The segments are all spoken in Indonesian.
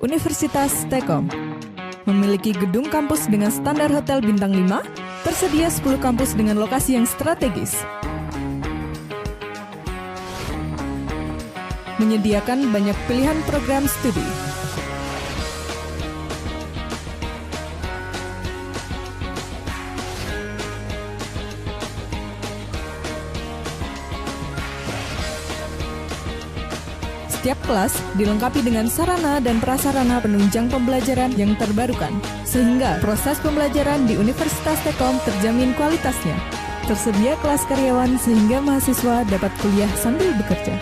Universitas Telkom memiliki gedung kampus dengan standar hotel bintang 5, tersedia 10 kampus dengan lokasi yang strategis. Menyediakan banyak pilihan program studi. Setiap kelas dilengkapi dengan sarana dan prasarana penunjang pembelajaran yang terbarukan, sehingga proses pembelajaran di Universitas Telkom terjamin kualitasnya. Tersedia kelas karyawan sehingga mahasiswa dapat kuliah sambil bekerja.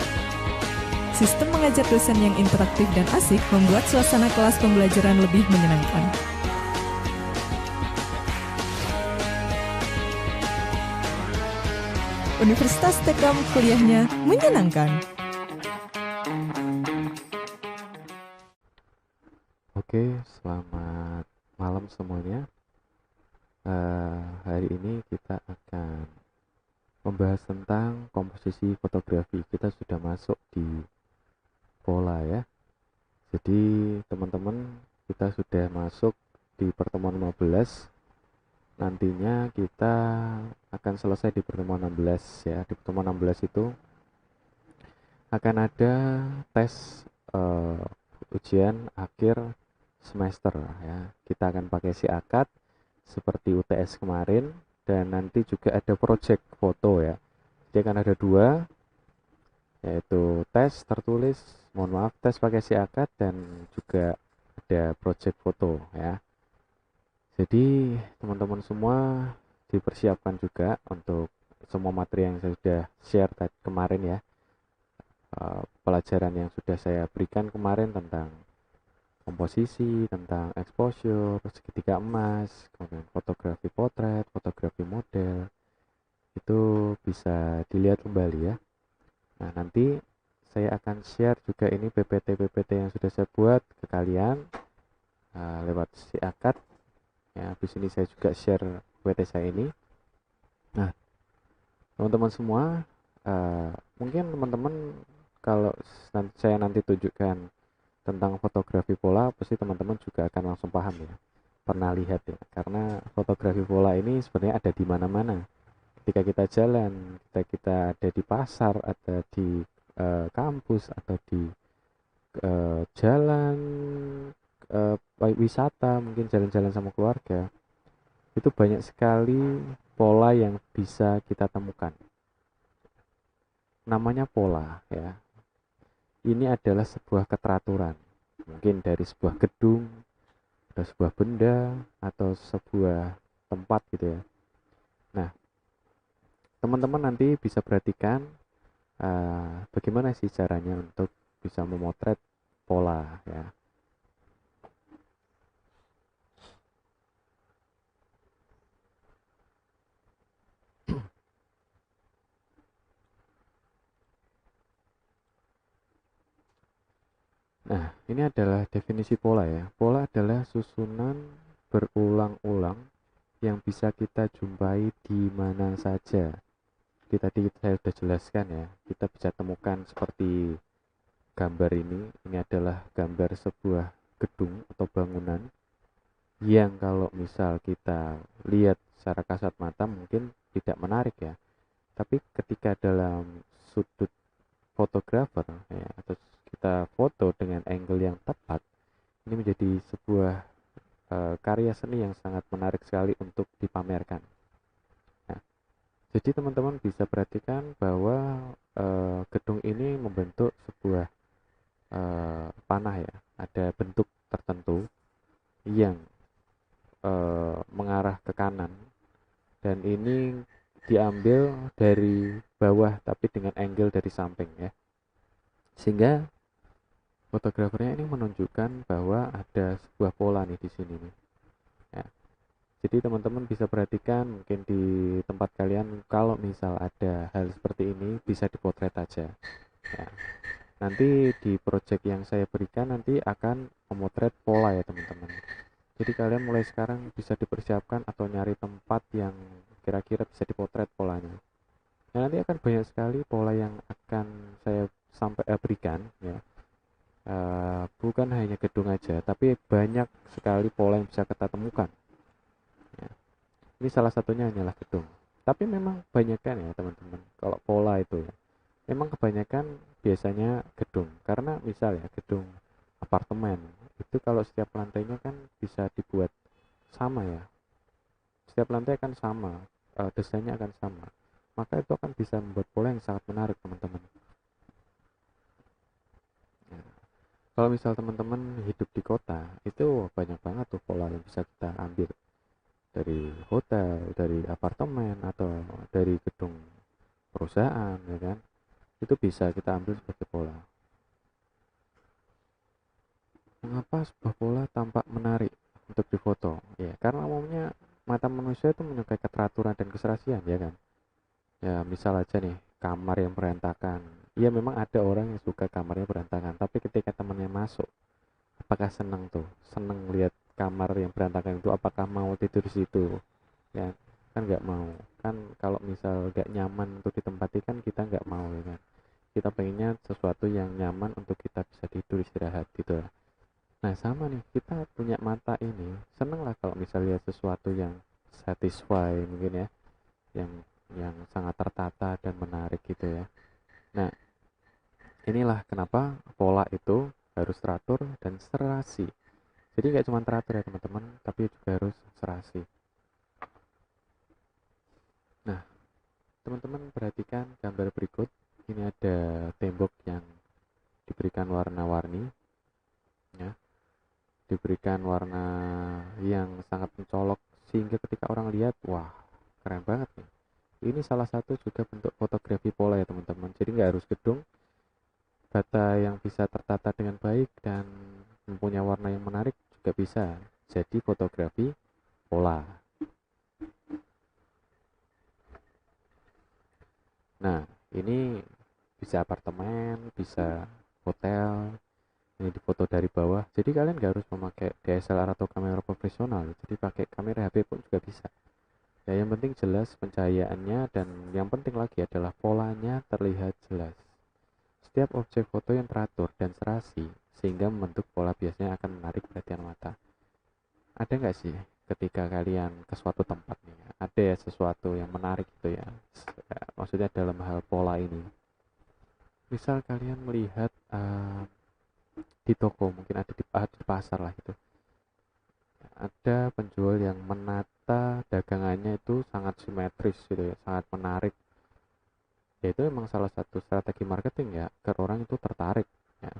Sistem mengajar dosen yang interaktif dan asik membuat suasana kelas pembelajaran lebih menyenangkan. Universitas Telkom, kuliahnya menyenangkan. Oke, selamat malam semuanya. Hari ini kita akan membahas tentang komposisi fotografi. Kita sudah masuk di pola ya. Jadi teman-teman, kita sudah masuk di pertemuan 15. Nantinya kita akan selesai di pertemuan 16 ya. Di pertemuan 16 itu akan ada tes ujian akhir semester ya. Kita akan pakai si akad seperti UTS kemarin, dan nanti juga ada project foto ya. Jadi akan ada dua, yaitu tes tertulis, tes pakai si akad, dan juga ada project foto ya. Jadi teman-teman semua dipersiapkan juga untuk semua materi yang saya sudah share kemarin ya. Pelajaran yang sudah saya berikan kemarin tentang komposisi, tentang exposure, segitiga emas, kemudian fotografi potret, fotografi model, itu bisa dilihat kembali ya. Nah, nanti saya akan share juga ini PPT yang sudah saya buat ke kalian lewat si akad ya. Habis ini saya juga share PPT saya ini. Nah, teman-teman semua, mungkin teman-teman kalau saya nanti tunjukkan tentang fotografi pola, pasti teman-teman juga akan langsung paham ya, pernah lihat ya, karena fotografi pola ini sebenarnya ada di mana-mana. Ketika kita jalan, kita ada di pasar, ada di kampus, atau di jalan wisata, mungkin jalan-jalan sama keluarga, itu banyak sekali pola yang bisa kita temukan. Namanya pola ya. Ini adalah sebuah keteraturan, mungkin dari sebuah gedung, atau sebuah benda, atau sebuah tempat gitu ya. Nah, teman-teman nanti bisa perhatikan bagaimana sih caranya untuk bisa memotret pola ya. Nah, ini adalah definisi pola ya. Pola adalah susunan berulang-ulang yang bisa kita jumpai di mana saja. Jadi tadi saya sudah jelaskan ya, kita bisa temukan seperti gambar ini. Ini adalah gambar sebuah gedung atau bangunan yang kalau misal kita lihat secara kasat mata mungkin tidak menarik ya. Tapi ketika dalam sudut fotografer ya, atau kita foto dengan angle yang tepat, ini menjadi sebuah karya seni yang sangat menarik sekali untuk dipamerkan. Nah, jadi teman-teman bisa perhatikan bahwa gedung ini membentuk sebuah panah ya, ada bentuk tertentu yang mengarah ke kanan, dan ini diambil dari bawah tapi dengan angle dari samping ya, sehingga fotografernya ini menunjukkan bahwa ada sebuah pola nih di sini nih ya. Jadi teman-teman bisa perhatikan mungkin di tempat kalian, kalau misal ada hal seperti ini bisa dipotret aja ya. Nanti di project yang saya berikan nanti akan memotret pola ya teman-teman. Jadi kalian mulai sekarang bisa dipersiapkan atau nyari tempat yang kira-kira bisa dipotret polanya. Nah, nanti akan banyak sekali pola yang akan saya berikan ya. bukan hanya gedung aja, tapi banyak sekali pola yang bisa kita temukan. Ya. Ini salah satunya hanyalah gedung. Tapi memang kebanyakan ya teman-teman, kalau pola itu ya, memang kebanyakan biasanya gedung. Karena misal ya gedung apartemen, itu kalau setiap lantainya kan bisa dibuat sama ya. Setiap lantai akan sama, desainnya akan sama. Maka itu akan bisa membuat pola yang sangat menarik teman-teman. Nah, kalau misal teman-teman hidup di kota, itu banyak banget tuh pola yang bisa kita ambil dari hotel, dari apartemen, atau dari gedung perusahaan, ya kan? Itu bisa kita ambil sebagai pola. Mengapa sebuah pola tampak menarik untuk difoto? Ya, karena umumnya mata manusia itu menyukai keteraturan dan keserasian, ya kan? Ya, misal aja nih, kamar yang berantakan. Ya, memang ada orang yang suka kamarnya berantakan, tapi ketika temannya masuk, apakah senang tuh? Senang lihat kamar yang berantakan itu, apakah mau tidur di situ? Ya, kan nggak mau. Kan kalau misal nggak nyaman untuk ditempati kan kita nggak mau, ya kan? Kita pengennya sesuatu yang nyaman untuk kita bisa tidur istirahat gitu. Nah, sama nih, kita punya mata ini, seneng lah kalau misalnya lihat sesuatu yang satisfy mungkin ya, yang sangat tertata dan menarik gitu ya. Nah, inilah kenapa pola itu harus teratur dan serasi. Jadi nggak cuma teratur ya teman-teman, tapi juga harus serasi. Nah, teman-teman perhatikan gambar berikut. Ini ada tembok yang diberikan warna-warni, ya, diberikan warna yang sangat mencolok sehingga ketika orang lihat, wah, keren banget nih. Ini salah satu juga bentuk fotografi pola ya teman-teman. Jadi nggak harus gedung, bata yang bisa tertata dengan baik dan mempunyai warna yang menarik juga bisa jadi fotografi pola. Nah, ini bisa apartemen, bisa hotel. Ini difoto dari bawah. Jadi kalian nggak harus memakai DSLR atau kamera profesional. Jadi pakai kamera HP pun juga bisa. Ya, yang penting jelas pencahayaannya dan yang penting lagi adalah polanya terlihat jelas. Setiap objek foto yang teratur dan serasi sehingga membentuk pola biasanya akan menarik perhatian mata. Ada nggak sih ketika kalian ke suatu tempat nih, ada ya sesuatu yang menarik gitu ya, maksudnya dalam hal pola ini. Misal kalian melihat di toko, mungkin ada di pasar lah gitu, ada penjual yang menata dagangannya itu sangat simetris gitu ya, sangat menarik. Ya itu memang salah satu strategi marketing ya, agar orang itu tertarik ya.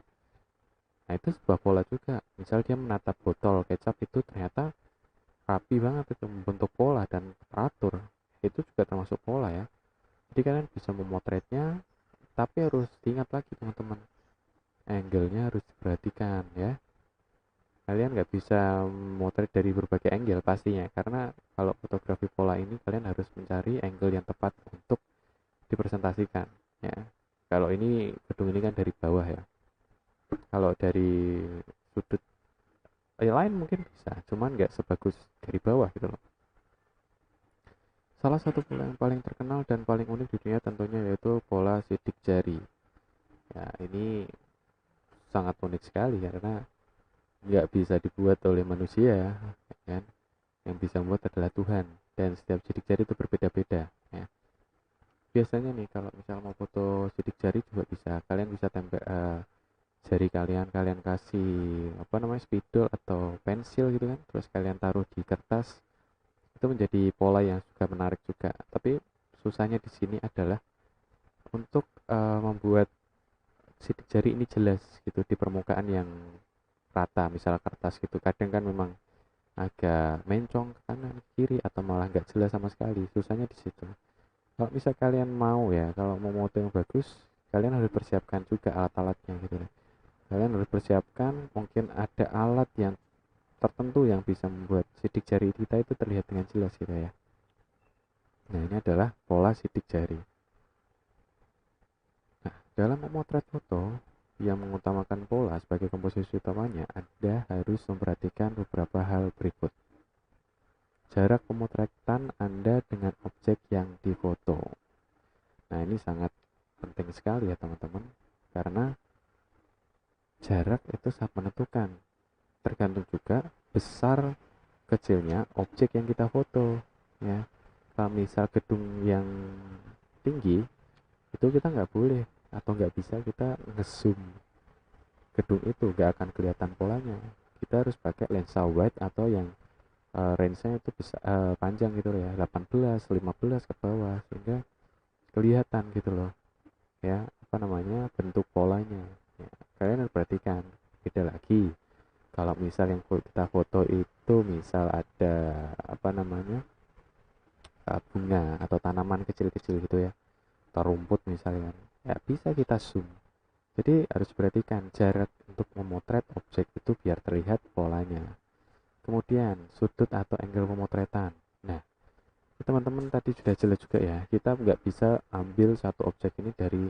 Nah itu sebuah pola juga. Misal dia menata botol kecap itu ternyata rapi banget itu, membentuk pola dan teratur. Itu juga termasuk pola ya. Jadi kalian bisa memotretnya, tapi harus diingat lagi teman-teman, angle-nya harus diperhatikan ya. Kalian nggak bisa memotret dari berbagai angle pastinya, karena kalau fotografi pola ini kalian harus mencari angle yang tepat untuk dipresentasikan ya. Kalau ini gedung ini kan dari bawah ya, kalau dari sudut lain mungkin bisa, cuman nggak sebagus dari bawah gitu loh. Salah satu pola yang paling terkenal dan paling unik di dunia tentunya yaitu pola sidik jari. Ya, ini sangat unik sekali karena nggak bisa dibuat oleh manusia, ya kan? Yang bisa membuat adalah Tuhan, dan setiap sidik jari itu berbeda-beda. Ya. Biasanya nih kalau misal mau foto sidik jari juga bisa, kalian bisa tempel jari kalian, kalian kasih apa namanya spidol atau pensil gitu kan, terus kalian taruh di kertas, itu menjadi pola yang juga menarik juga. Tapi susahnya di sini adalah untuk membuat sidik jari ini jelas gitu di permukaan yang rata, misal kertas gitu. Kadang kan memang agak mencong ke kanan ke kiri atau malah nggak jelas sama sekali. Susahnya di situ. Kalau misal kalian mau ya, kalau mau foto yang bagus, kalian harus persiapkan juga alat-alatnya gitu. Kalian harus persiapkan mungkin ada alat yang tertentu yang bisa membuat sidik jari kita itu terlihat dengan jelas gitu ya. Nah, ini adalah pola sidik jari. Nah, dalam memotret foto yang mengutamakan pola sebagai komposisi utamanya, Anda harus memperhatikan beberapa hal berikut. Jarak pemotretan Anda dengan objek yang difoto. Nah, ini sangat penting sekali ya teman-teman, karena jarak itu sangat menentukan. Tergantung juga besar kecilnya objek yang kita foto, ya. Kalau misal gedung yang tinggi, itu kita nggak boleh atau nggak bisa kita ngezoom gedung itu, nggak akan kelihatan polanya. Kita harus pakai lensa wide atau yang range-nya itu bisa panjang gitu ya, 18, 15 ke bawah, sehingga kelihatan gitu loh, ya, apa namanya, bentuk polanya. Ya, kalian harus perhatikan. Beda lagi kalau misal yang kita foto itu misal ada apa namanya, bunga atau tanaman kecil-kecil gitu ya, atau rumput misalnya, ya bisa kita zoom. Jadi harus perhatikan jarak untuk memotret objek itu biar terlihat polanya. Kemudian sudut atau angle pemotretan. Nah, teman-teman tadi sudah jelas juga ya, kita nggak bisa ambil satu objek ini dari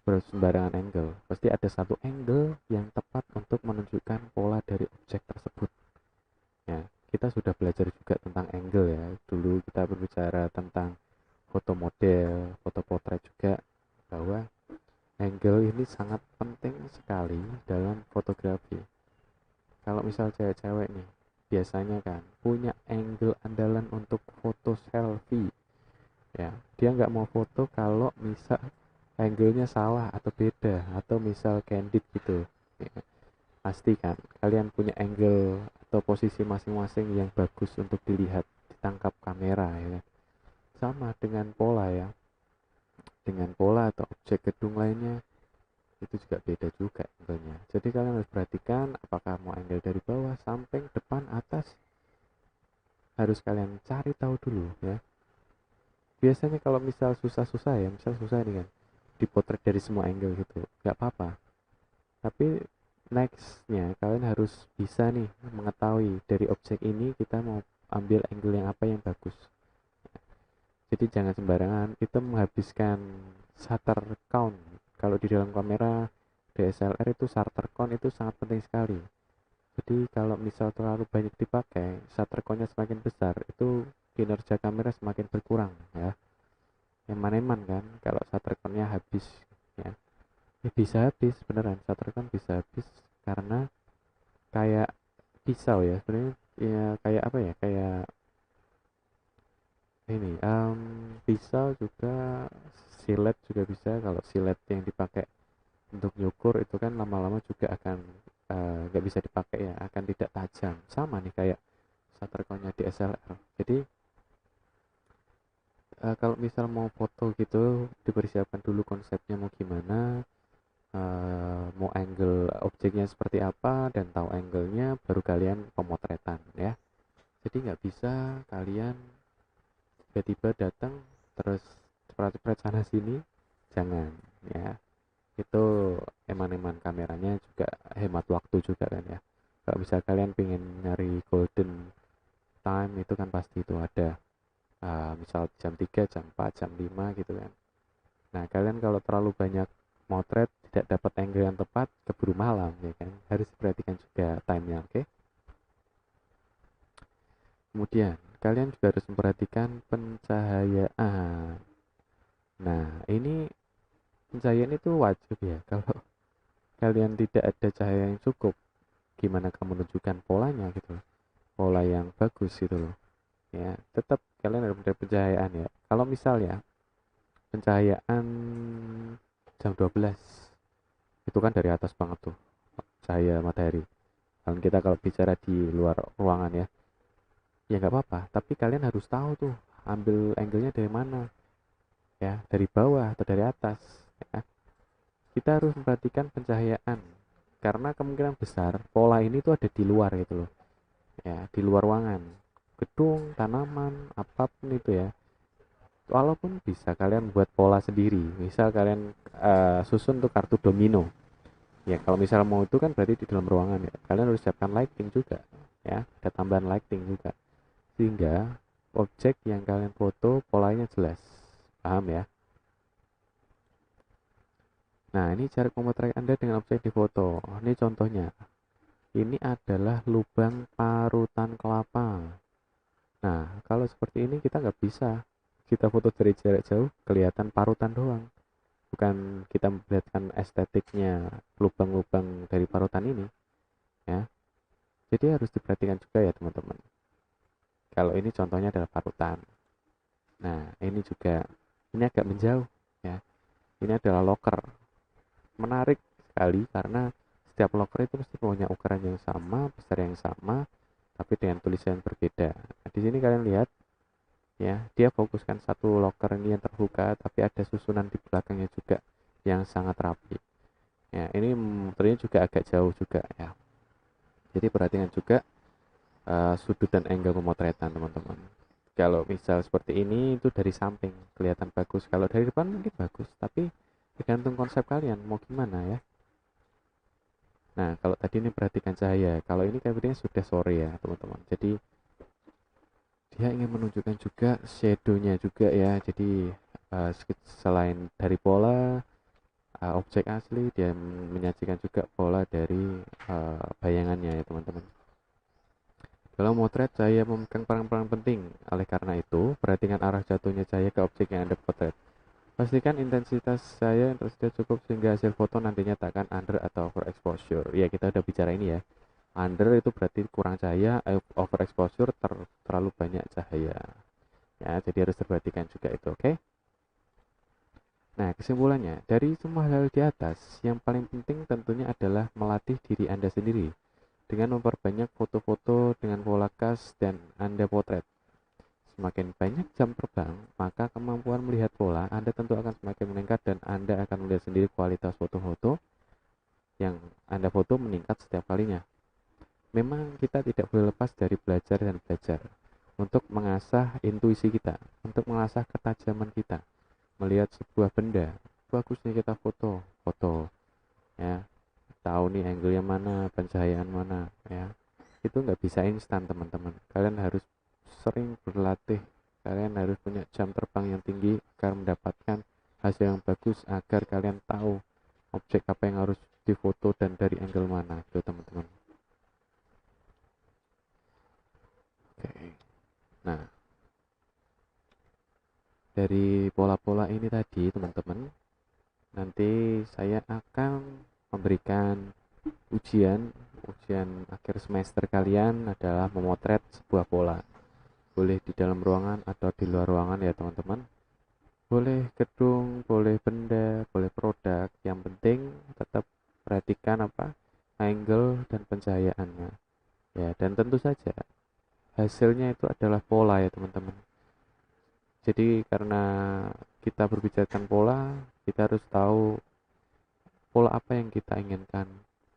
sembarangan angle. Pasti ada satu angle yang tepat untuk menunjukkan pola dari objek tersebut. Ya, kita sudah belajar juga tentang angle ya. Dulu kita berbicara tentang foto model, foto potret juga, bahwa angle ini sangat penting sekali dalam fotografi. Kalau misal cewek-cewek nih, biasanya kan punya angle andalan untuk foto selfie. Ya, dia nggak mau foto kalau misal angle-nya salah atau beda atau misal candid gitu. Ya, pasti kan kalian punya angle atau posisi masing-masing yang bagus untuk dilihat, ditangkap kamera ya. Sama dengan pola ya. Dengan pola atau objek gedung lainnya itu juga beda juga tentunya. Jadi kalian harus perhatikan apakah mau angle dari bawah, samping, depan, atas. Harus kalian cari tahu dulu ya. Biasanya kalau misal susah-susah ya, misal susah nih kan, dipotret dari semua angle gitu, nggak apa-apa. Tapi nextnya kalian harus bisa nih mengetahui dari objek ini kita mau ambil angle yang apa yang bagus. Jadi jangan sembarangan kita menghabiskan shutter count. Kalau di dalam kamera DSLR itu shutter count itu sangat penting sekali. Jadi kalau misal terlalu banyak dipakai, shutter count-nya semakin besar, itu kinerja kamera semakin berkurang ya. Eman-eman kan kalau shutter count-nya habis ya. Bisa habis beneran, shutter count bisa habis karena kayak pisau ya sebenarnya, ya kayak apa ya, kayak ini pisau juga, silet juga bisa. Kalau silet yang dipakai untuk nyukur itu kan lama-lama juga akan nggak bisa dipakai ya, akan tidak tajam. Sama nih kayak shutter count-nya DSLR. Jadi kalau misal mau foto gitu dipersiapkan dulu konsepnya mau gimana, mau angle objeknya seperti apa, dan tahu angle-nya baru kalian pemotretan ya. Jadi nggak bisa kalian tiba-tiba datang terus cepret-cepret sana sini, jangan ya. Itu eman-eman kameranya juga hemat waktu juga kan ya. Kalau bisa kalian pengen nyari golden time itu kan pasti itu ada misal jam 3, jam 4, jam 5 gitu kan. Nah kalian kalau terlalu banyak motret tidak dapat angle yang tepat, keburu malam ya kan. Harus perhatikan juga time-nya, oke? Kemudian kalian juga harus memperhatikan pencahayaan. Nah ini pencahayaan itu wajib ya. Kalau kalian tidak ada cahaya yang cukup, gimana kamu menunjukkan polanya gitu, pola yang bagus gitu loh ya. Tetap kalian harus ada pencahayaan ya. Kalau misalnya pencahayaan jam 12 itu kan dari atas banget tuh cahaya matahari, dan kita kalau bicara di luar ruangan ya, ya nggak apa-apa, tapi kalian harus tahu tuh ambil angle-nya dari mana ya, dari bawah atau dari atas ya. Kita harus memperhatikan pencahayaan karena kemungkinan besar pola ini tuh ada di luar gitu loh ya, di luar ruangan, gedung, tanaman, apapun itu ya. Walaupun bisa kalian buat pola sendiri, misal kalian susun tuh kartu domino ya. Kalau misal mau itu kan berarti di dalam ruangan ya, kalian harus siapkan lighting juga ya, ada tambahan lighting juga sehingga objek yang kalian foto polanya jelas, paham ya. Nah ini jarak memotret Anda dengan objek di foto. Ini contohnya, ini adalah lubang parutan kelapa. Nah kalau seperti ini kita nggak bisa kita foto dari jarak jauh kelihatan parutan doang, bukan kita memperlihatkan estetiknya lubang-lubang dari parutan ini ya. Jadi harus diperhatikan juga ya teman-teman. Kalau ini contohnya adalah parutan. Nah, ini juga ini agak menjauh ya. Ini adalah loker. Menarik sekali karena setiap loker itu pasti punya ukuran yang sama, besar yang sama, tapi dengan tulisan yang berbeda. Nah, di sini kalian lihat ya, dia fokuskan satu loker ini yang terbuka, tapi ada susunan di belakangnya juga yang sangat rapi. Ya, ini motornya juga agak jauh juga ya. Jadi perhatikan juga sudut dan angle pemotretan teman-teman. Kalau misal seperti ini itu dari samping kelihatan bagus, kalau dari depan mungkin bagus, tapi tergantung konsep kalian mau gimana ya. Nah, kalau tadi ini perhatikan cahaya, kalau ini kayaknya sudah sore ya teman-teman. Jadi dia ingin menunjukkan juga shadow-nya juga ya. Jadi selain dari pola objek asli, dia menyajikan juga pola dari bayangannya ya teman-teman. Dalam motret, cahaya memegang peran penting. Oleh karena itu, perhatikan arah jatuhnya cahaya ke objek yang Anda potret. Pastikan intensitas cahaya yang tersedia cukup sehingga hasil foto nantinya tak akan under atau overexposure. Ya, kita udah bicara ini ya. Under itu berarti kurang cahaya, overexposure terlalu banyak cahaya. Ya, jadi harus diperhatikan juga itu, oke? Nah, kesimpulannya, dari semua hal di atas, yang paling penting tentunya adalah melatih diri Anda sendiri dengan memperbanyak foto-foto dengan pola khas dan Anda potret. Semakin banyak jam terbang, maka kemampuan melihat pola Anda tentu akan semakin meningkat dan Anda akan melihat sendiri kualitas foto-foto yang Anda foto meningkat setiap kalinya. Memang kita tidak boleh lepas dari belajar dan belajar untuk mengasah intuisi kita, untuk mengasah ketajaman kita, melihat sebuah benda, bagusnya kita foto ya, tahu nih angle yang mana, pencahayaan mana ya. Itu nggak bisa instan teman-teman, kalian harus sering berlatih, kalian harus punya jam terbang yang tinggi agar mendapatkan hasil yang bagus, agar kalian tahu objek apa yang harus difoto dan dari angle mana itu teman-teman. Oke. Nah, dari pola-pola ini tadi teman-teman, nanti saya akan memberikan ujian akhir semester kalian adalah memotret sebuah pola. Boleh di dalam ruangan atau di luar ruangan ya teman-teman. Boleh gedung, boleh benda, boleh produk. Yang penting tetap perhatikan angle dan pencahayaannya. Ya, dan tentu saja hasilnya itu adalah pola ya teman-teman. Jadi karena kita berbicarakan pola, kita harus tahu pola apa yang kita inginkan,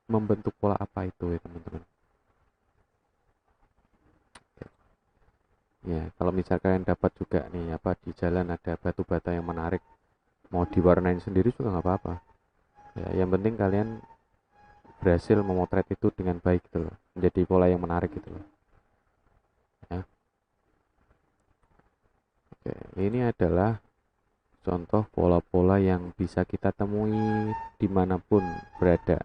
membentuk pola apa itu ya teman-teman. Ya, kalau misalkan dapat juga nih di jalan ada batu bata yang menarik, mau diwarnain sendiri juga nggak apa-apa. Ya, yang penting kalian berhasil memotret itu dengan baik gitu loh, menjadi pola yang menarik gitu loh. Ya. Oke, ini adalah contoh pola-pola yang bisa kita temui dimanapun berada.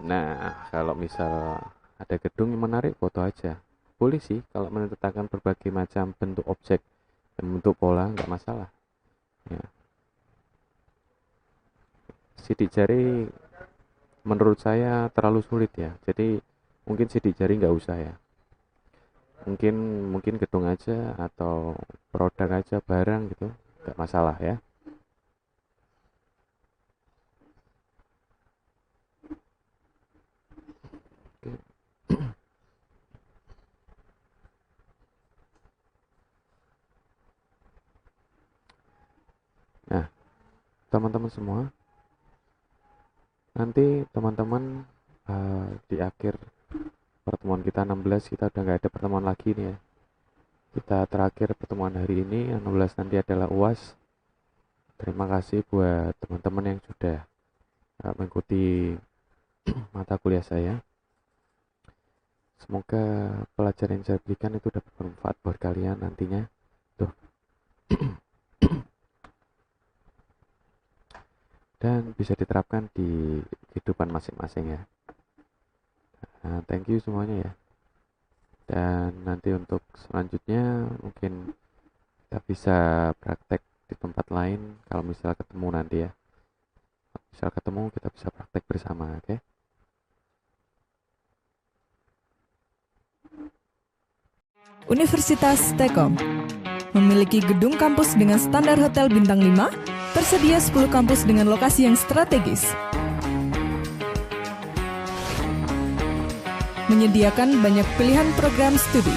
Nah, kalau misal ada gedung yang menarik, foto aja. Boleh sih kalau menetapkan berbagai macam bentuk objek dan bentuk pola, nggak masalah. Ya. Sidik jari menurut saya terlalu sulit ya. Jadi mungkin sidik jari nggak usah ya. Mungkin gedung aja atau produk aja, barang gitu, nggak masalah ya. Nah, teman-teman semua, nanti teman-teman di akhir pertemuan kita 16 kita udah nggak ada pertemuan lagi nih ya. Kita terakhir pertemuan hari ini, 16 nanti adalah UAS. Terima kasih buat teman-teman yang sudah mengikuti mata kuliah saya. Semoga pelajaran yang saya berikan itu dapat bermanfaat buat kalian nantinya. Tuh. Dan bisa diterapkan di kehidupan masing-masing ya. Thank you semuanya ya. Dan nanti untuk selanjutnya mungkin kita bisa praktek di tempat lain kalau misal ketemu nanti ya. Misal ketemu kita bisa praktek bersama, oke? Universitas Telkom memiliki gedung kampus dengan standar hotel bintang 5, tersedia 10 kampus dengan lokasi yang strategis. Menyediakan banyak pilihan program studi.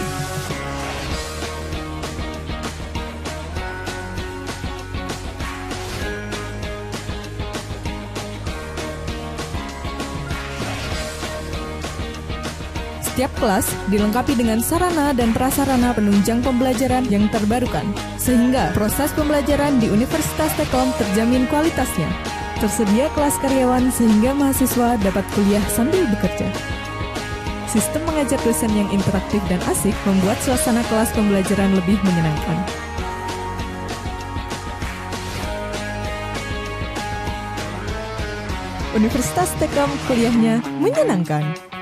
Setiap kelas dilengkapi dengan sarana dan prasarana penunjang pembelajaran yang terbarukan, sehingga proses pembelajaran di Universitas Telkom terjamin kualitasnya. Tersedia kelas karyawan sehingga mahasiswa dapat kuliah sambil bekerja. Sistem mengajar dosen yang interaktif dan asik membuat suasana kelas pembelajaran lebih menyenangkan. Universitas Telkom, kuliahnya menyenangkan.